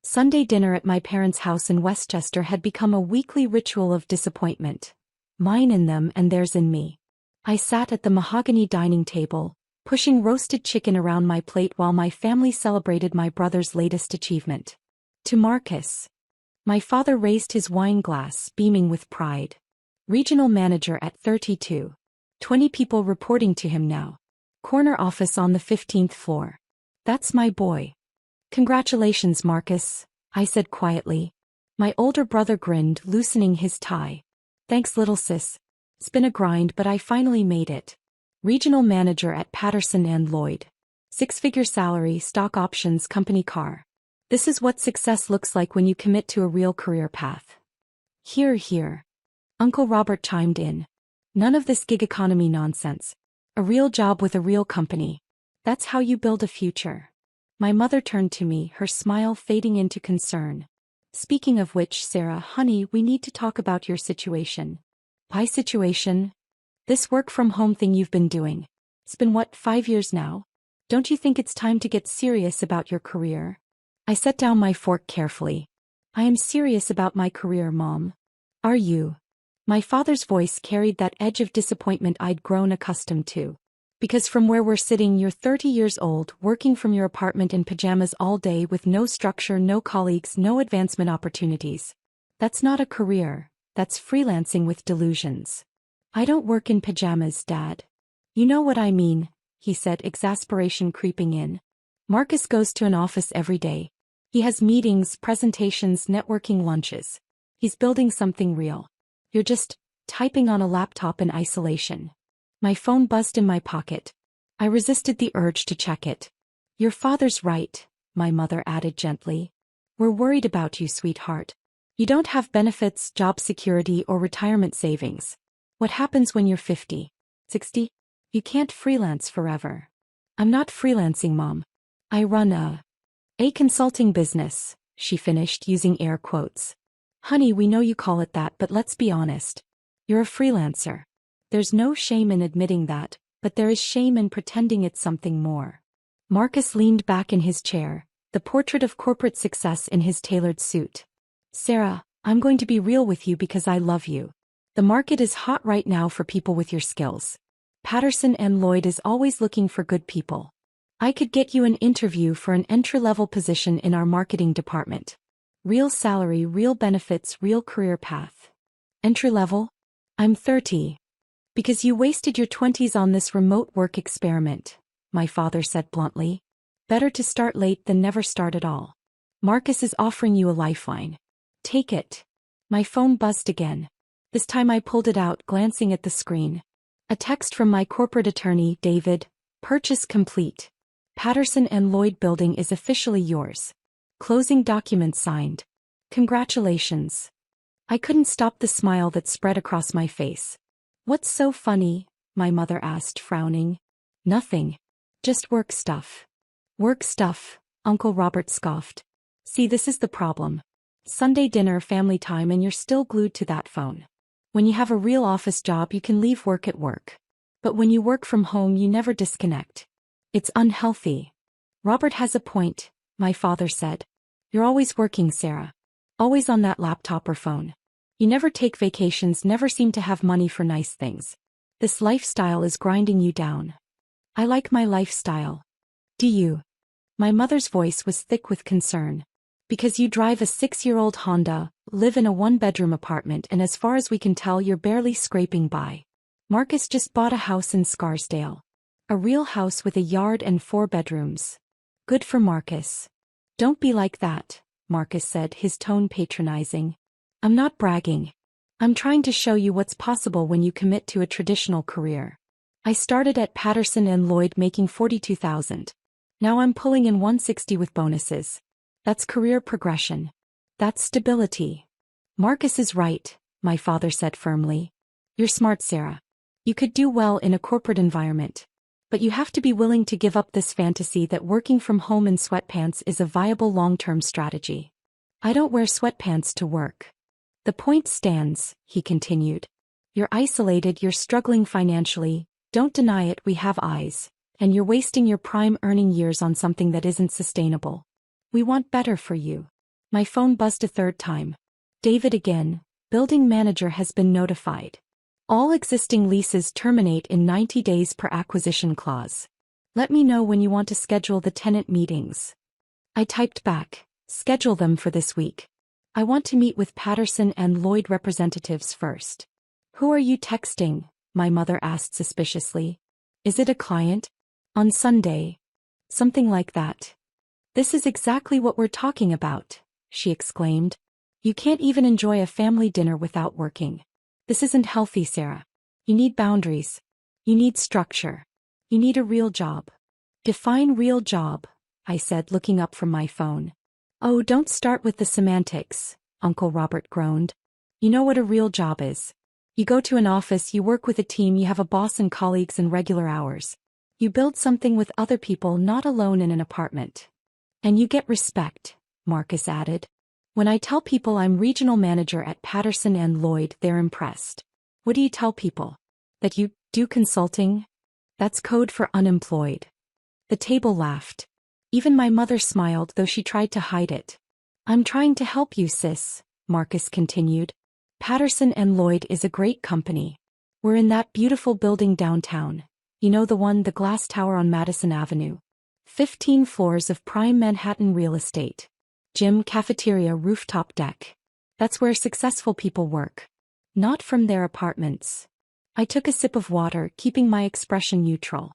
Sunday dinner at my parents' house in Westchester had become a weekly ritual of disappointment. Mine in them and theirs in me. I sat at the mahogany dining table, pushing roasted chicken around my plate while my family celebrated my brother's latest achievement. To Marcus. My father raised his wine glass, beaming with pride. Regional manager at 32. 20 people reporting to him now. Corner office on the 15th floor. That's my boy. Congratulations, Marcus, I said quietly. My older brother grinned, loosening his tie. Thanks, little sis. It's been a grind, but I finally made it. Regional manager at Patterson and Lloyd. 6-figure salary, stock options, company car. This is what success looks like when you commit to a real career path. Hear, hear. Uncle Robert chimed in. None of this gig economy nonsense. A real job with a real company. That's how you build a future. My mother turned to me, her smile fading into concern. Speaking of which, Sarah, honey, we need to talk about your situation. My situation? This work-from-home thing you've been doing. It's been what, 5 years now? Don't you think it's time to get serious about your career? I set down my fork carefully. I am serious about my career, Mom. Are you? My father's voice carried that edge of disappointment I'd grown accustomed to. Because from where we're sitting, you're 30 years old, working from your apartment in pajamas all day with no structure, no colleagues, no advancement opportunities. That's not a career, that's freelancing with delusions. I don't work in pajamas, Dad. You know what I mean, he said, exasperation creeping in. Marcus goes to an office every day. He has meetings, presentations, networking lunches. He's building something real. You're just typing on a laptop in isolation. My phone buzzed in my pocket. I resisted the urge to check it. Your father's right, my mother added gently. We're worried about you, sweetheart. You don't have benefits, job security, or retirement savings. What happens when you're 50, 60? You can't freelance forever. I'm not freelancing, Mom. I run a consulting business, she finished using air quotes. Honey, we know you call it that, but let's be honest. You're a freelancer. There's no shame in admitting that, but there is shame in pretending it's something more. Marcus leaned back in his chair, the portrait of corporate success in his tailored suit. Sarah, I'm going to be real with you because I love you. The market is hot right now for people with your skills. Patterson and Lloyd is always looking for good people. I could get you an interview for an entry-level position in our marketing department. Real salary, real benefits, real career path. Entry-level? I'm 30. Because you wasted your 20s on this remote work experiment, my father said bluntly. Better to start late than never start at all. Marcus is offering you a lifeline. Take it. My phone buzzed again. This time I pulled it out, glancing at the screen. A text from my corporate attorney, David. Purchase complete. Patterson and Lloyd building is officially yours. Closing documents signed. Congratulations. I couldn't stop the smile that spread across my face. What's so funny? My mother asked, frowning. Nothing. Just work stuff. Work stuff, Uncle Robert scoffed. See, this is the problem. Sunday dinner, family time, and you're still glued to that phone. When you have a real office job, you can leave work at work. But when you work from home, you never disconnect. It's unhealthy. Robert has a point, my father said. You're always working, Sarah. Always on that laptop or phone. You never take vacations, never seem to have money for nice things. This lifestyle is grinding you down. I like my lifestyle. Do you? My mother's voice was thick with concern. Because you drive a 6-year-old Honda, live in a 1-bedroom apartment, and as far as we can tell, you're barely scraping by. Marcus just bought a house in Scarsdale. A real house with a yard and 4 bedrooms. Good for Marcus. Don't be like that, Marcus said, his tone patronizing. I'm not bragging. I'm trying to show you what's possible when you commit to a traditional career. I started at Patterson and Lloyd making $42,000. Now I'm pulling in $160 with bonuses. That's career progression. That's stability. Marcus is right, my father said firmly. You're smart, Sarah. You could do well in a corporate environment. But you have to be willing to give up this fantasy that working from home in sweatpants is a viable long-term strategy. I don't wear sweatpants to work. The point stands, he continued. You're isolated, you're struggling financially, don't deny it, we have eyes, and you're wasting your prime earning years on something that isn't sustainable. We want better for you. My phone buzzed a third time. David again. Building manager has been notified. All existing leases terminate in 90 days per acquisition clause. Let me know when you want to schedule the tenant meetings. I typed back, schedule them for this week. I want to meet with Patterson and Lloyd representatives first. Who are you texting? My mother asked suspiciously. Is it a client? On Sunday. Something like that. This is exactly what we're talking about, she exclaimed. You can't even enjoy a family dinner without working. This isn't healthy, Sarah. You need boundaries. You need structure. You need a real job. Define real job, I said, looking up from my phone. Oh, don't start with the semantics, Uncle Robert groaned. You know what a real job is. You go to an office, you work with a team, you have a boss and colleagues and regular hours. You build something with other people, not alone in an apartment. And you get respect, Marcus added. When I tell people I'm regional manager at Patterson and Lloyd, they're impressed. What do you tell people? That you do consulting? That's code for unemployed. The table laughed. Even my mother smiled, though she tried to hide it. I'm trying to help you, sis, Marcus continued. Patterson and Lloyd is a great company. We're in that beautiful building downtown. You know, the one, the glass tower on Madison Avenue. 15 floors of prime Manhattan real estate. Gym, cafeteria, rooftop deck. That's where successful people work. Not from their apartments. I took a sip of water, keeping my expression neutral.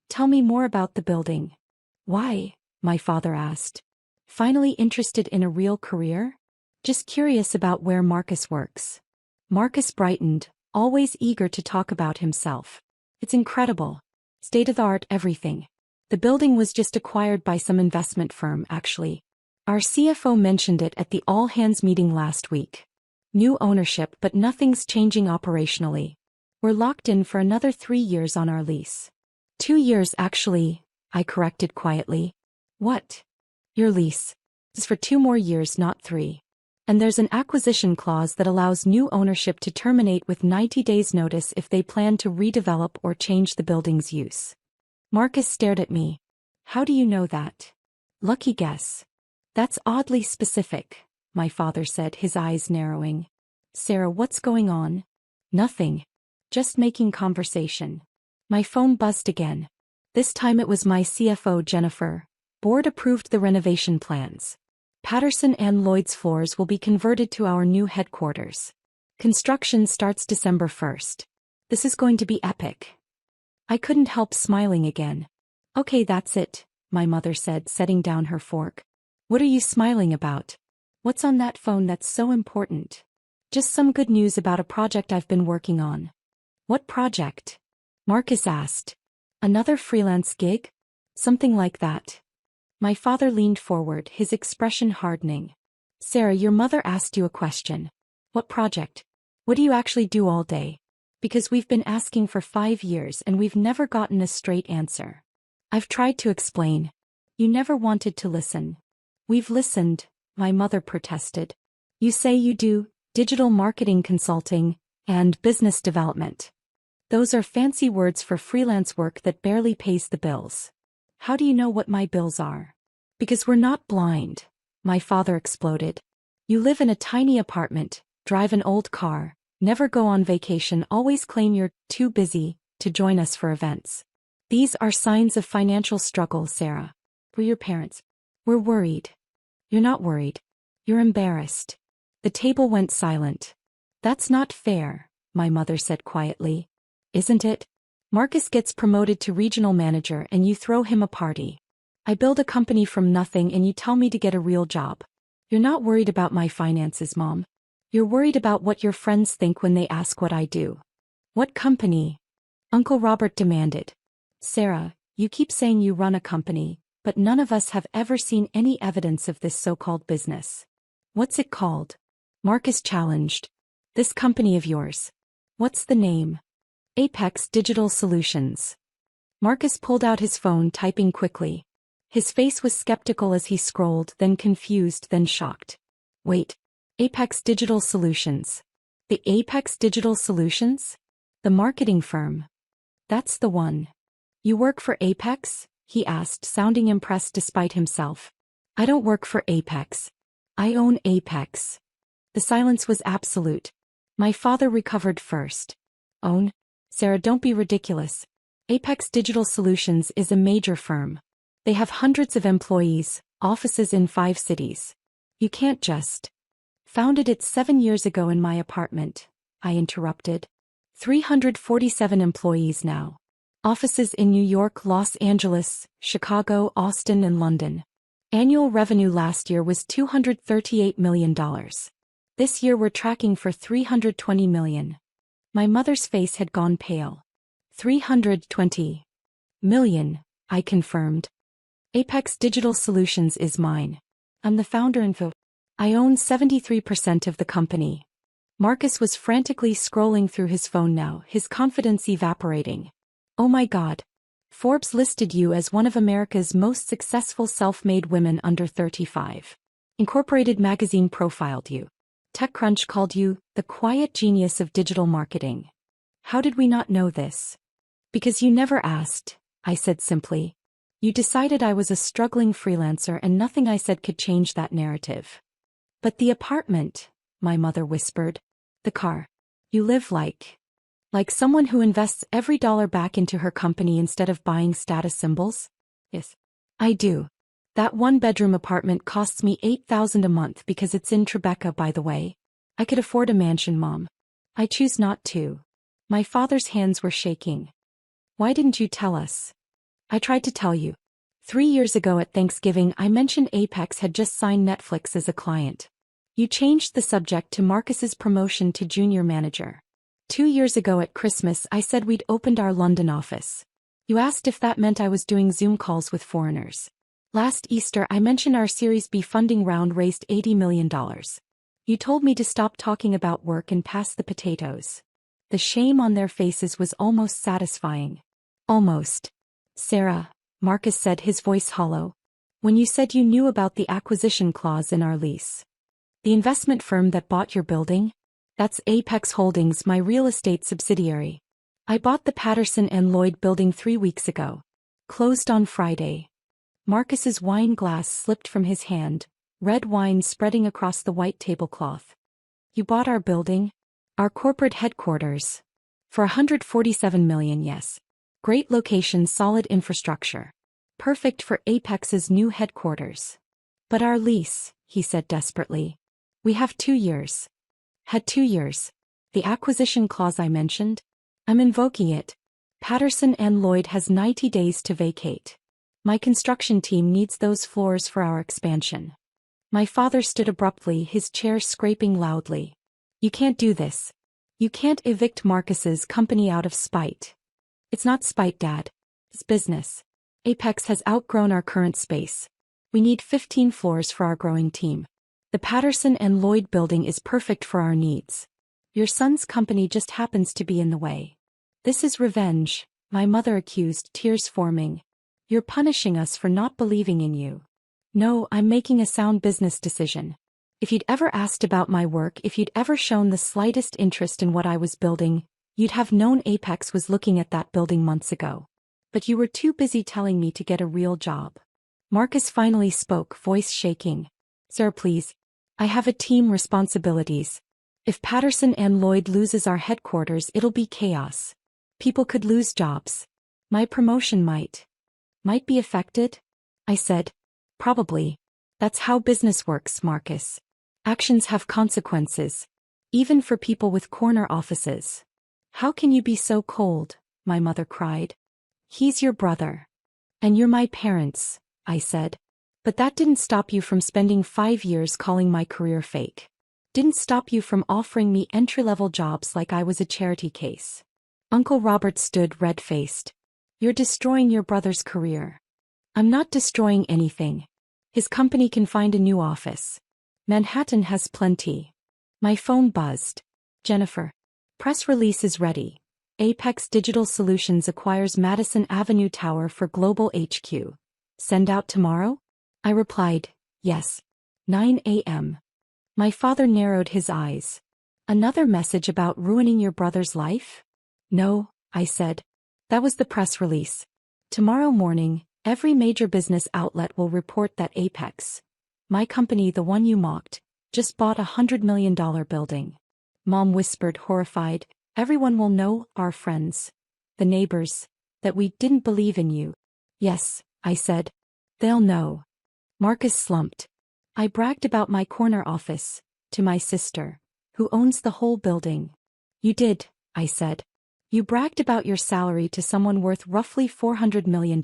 Tell me more about the building. Why? My father asked. Finally interested in a real career? Just curious about where Marcus works. Marcus brightened, always eager to talk about himself. It's incredible. State-of-the-art everything. The building was just acquired by some investment firm, actually. Our CFO mentioned it at the all-hands meeting last week. New ownership, but nothing's changing operationally. We're locked in for another 3 years on our lease. 2 years actually, I corrected quietly. What? Your lease is for 2 more years, not 3. And there's an acquisition clause that allows new ownership to terminate with 90 days notice if they plan to redevelop or change the building's use. Marcus stared at me. How do you know that? Lucky guess. That's oddly specific, my father said, his eyes narrowing. Sarah, what's going on? Nothing. Just making conversation. My phone buzzed again. This time it was my CFO, Jennifer. Board approved the renovation plans. Patterson and Lloyd's floors will be converted to our new headquarters. Construction starts December 1st. This is going to be epic. I couldn't help smiling again. Okay, that's it, my mother said, setting down her fork. What are you smiling about? What's on that phone that's so important? Just some good news about a project I've been working on. What project? Marcus asked. Another freelance gig? Something like that. My father leaned forward, his expression hardening. Sarah, your mother asked you a question. What project? What do you actually do all day? Because we've been asking for 5 years and we've never gotten a straight answer. I've tried to explain. You never wanted to listen. We've listened, my mother protested. You say you do digital marketing consulting and business development. Those are fancy words for freelance work that barely pays the bills. How do you know what my bills are? Because we're not blind, my father exploded. You live in a tiny apartment, drive an old car, never go on vacation, always claim you're too busy to join us for events. These are signs of financial struggle, Sarah. We're your parents. We're worried. You're not worried. You're embarrassed. The table went silent. That's not fair, my mother said quietly. Isn't it? Marcus gets promoted to regional manager and you throw him a party. I build a company from nothing and you tell me to get a real job. You're not worried about my finances, Mom. You're worried about what your friends think when they ask what I do. What company? Uncle Robert demanded. Sarah, you keep saying you run a company, but none of us have ever seen any evidence of this so-called business. What's it called? Marcus challenged. This company of yours. What's the name? Apex Digital Solutions. Marcus pulled out his phone, typing quickly. His face was skeptical as he scrolled, then confused, then shocked. Wait. Apex Digital Solutions. The Apex Digital Solutions? The marketing firm. That's the one. You work for Apex? He asked, sounding impressed despite himself. I don't work for Apex. I own Apex. The silence was absolute. My father recovered first. Own? Sarah, don't be ridiculous. Apex Digital Solutions is a major firm. They have hundreds of employees, offices in 5 cities. You can't just. Founded it 7 years ago in my apartment, I interrupted. 347 employees now. Offices in New York, Los Angeles, Chicago, Austin, and London. Annual revenue last year was $238 million. This year we're tracking for $320 million. My mother's face had gone pale. $320 million, I confirmed. Apex Digital Solutions is mine. I'm the founder and I own 73% of the company. Marcus was frantically scrolling through his phone now, his confidence evaporating. Oh my God. Forbes listed you as one of America's most successful self-made women under 35. Incorporated magazine profiled you. TechCrunch called you the quiet genius of digital marketing. How did we not know this? Because you never asked, I said simply. You decided I was a struggling freelancer and nothing I said could change that narrative. But the apartment, my mother whispered. The car. You live like someone who invests every dollar back into her company instead of buying status symbols? Yes. I do. That 1-bedroom apartment costs me $8,000 a month because it's in Tribeca, by the way. I could afford a mansion, Mom. I choose not to. My father's hands were shaking. Why didn't you tell us? I tried to tell you. 3 years ago at Thanksgiving I mentioned Apex had just signed Netflix as a client. You changed the subject to Marcus's promotion to junior manager. 2 years ago at Christmas I said we'd opened our London office. You asked if that meant I was doing Zoom calls with foreigners. Last Easter I mentioned our Series B funding round raised $80 million. You told me to stop talking about work and pass the potatoes. The shame on their faces was almost satisfying. Almost. Sarah, Marcus said, his voice hollow. When you said you knew about the acquisition clause in our lease. The investment firm that bought your building? That's Apex Holdings, my real estate subsidiary. I bought the Patterson and Lloyd building 3 weeks ago. Closed on Friday. Marcus's wine glass slipped from his hand, red wine spreading across the white tablecloth. You bought our building? Our corporate headquarters. For $147 million, yes. Great location, solid infrastructure. Perfect for Apex's new headquarters. But our lease, he said desperately. We have 2 years. Had 2 years. The acquisition clause I mentioned? I'm invoking it. Patterson and Lloyd has 90 days to vacate. My construction team needs those floors for our expansion. My father stood abruptly, his chair scraping loudly. You can't do this. You can't evict Marcus's company out of spite. It's not spite, Dad. It's business. Apex has outgrown our current space. We need 15 floors for our growing team. The Patterson and Lloyd building is perfect for our needs. Your son's company just happens to be in the way. This is revenge, my mother accused, tears forming. You're punishing us for not believing in you. No, I'm making a sound business decision. If you'd ever asked about my work, if you'd ever shown the slightest interest in what I was building, you'd have known Apex was looking at that building months ago. But you were too busy telling me to get a real job. Marcus finally spoke, voice shaking. Sir, please. I have a team, responsibilities. If Patterson and Lloyd loses our headquarters, it'll be chaos. People could lose jobs. My promotion might be affected? I said. Probably. That's how business works, Marcus. Actions have consequences. Even for people with corner offices. How can you be so cold? My mother cried. He's your brother. And you're my parents, I said. But that didn't stop you from spending 5 years calling my career fake. Didn't stop you from offering me entry-level jobs like I was a charity case. Uncle Robert stood red-faced. You're destroying your brother's career. I'm not destroying anything. His company can find a new office. Manhattan has plenty. My phone buzzed. Jennifer. Press release is ready. Apex Digital Solutions acquires Madison Avenue Tower for Global HQ. Send out tomorrow? I replied, yes. 9 a.m. My father narrowed his eyes. Another message about ruining your brother's life? No, I said. That was the press release. Tomorrow morning, every major business outlet will report that Apex My company, the one you mocked, just bought $100 million building. Mom whispered, horrified. Everyone will know, our friends, the neighbors, that we didn't believe in you. Yes, I said. They'll know. Marcus slumped. I bragged about my corner office to my sister, who owns the whole building. You did, I said. You bragged about your salary to someone worth roughly $400 million.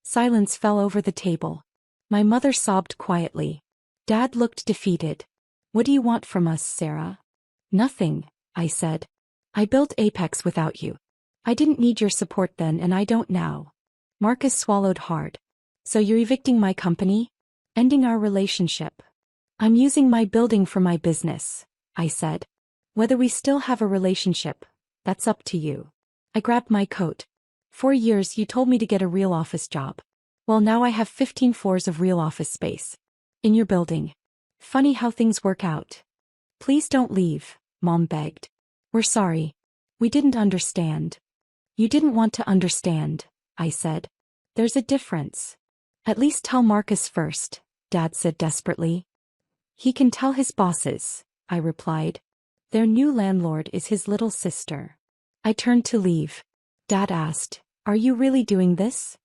Silence fell over the table. My mother sobbed quietly. Dad looked defeated. What do you want from us, Sarah? Nothing, I said. I built Apex without you. I didn't need your support then and I don't now. Marcus swallowed hard. So you're evicting my company? Ending our relationship? I'm using my building for my business, I said. Whether we still have a relationship, that's up to you. I grabbed my coat. 4 years you told me to get a real office job. Well, now I have 15 floors of real office space. In your building. Funny how things work out. Please don't leave, Mom begged. We're sorry. We didn't understand. You didn't want to understand, I said. There's a difference. At least tell Marcus first, Dad said desperately. He can tell his bosses, I replied. Their new landlord is his little sister. I turned to leave. Dad asked, Are you really doing this?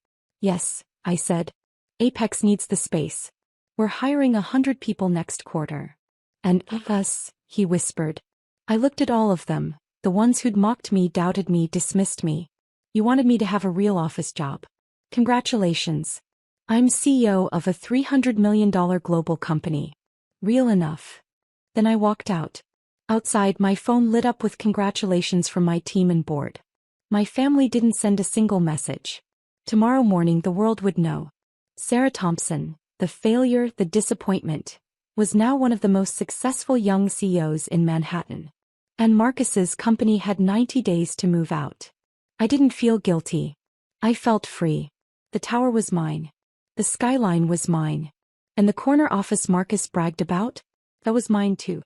Yes, I said. Apex needs the space. We're hiring 100 people next quarter. And us, he whispered. I looked at all of them, the ones who'd mocked me, doubted me, dismissed me. You wanted me to have a real office job. Congratulations. I'm CEO of a $300 million global company. Real enough. Then I walked out. Outside, my phone lit up with congratulations from my team and board. My family didn't send a single message. Tomorrow morning the world would know. Sarah Thompson, the failure, the disappointment, was now one of the most successful young CEOs in Manhattan. And Marcus's company had 90 days to move out. I didn't feel guilty. I felt free. The tower was mine. The skyline was mine. And the corner office Marcus bragged about? That was mine too.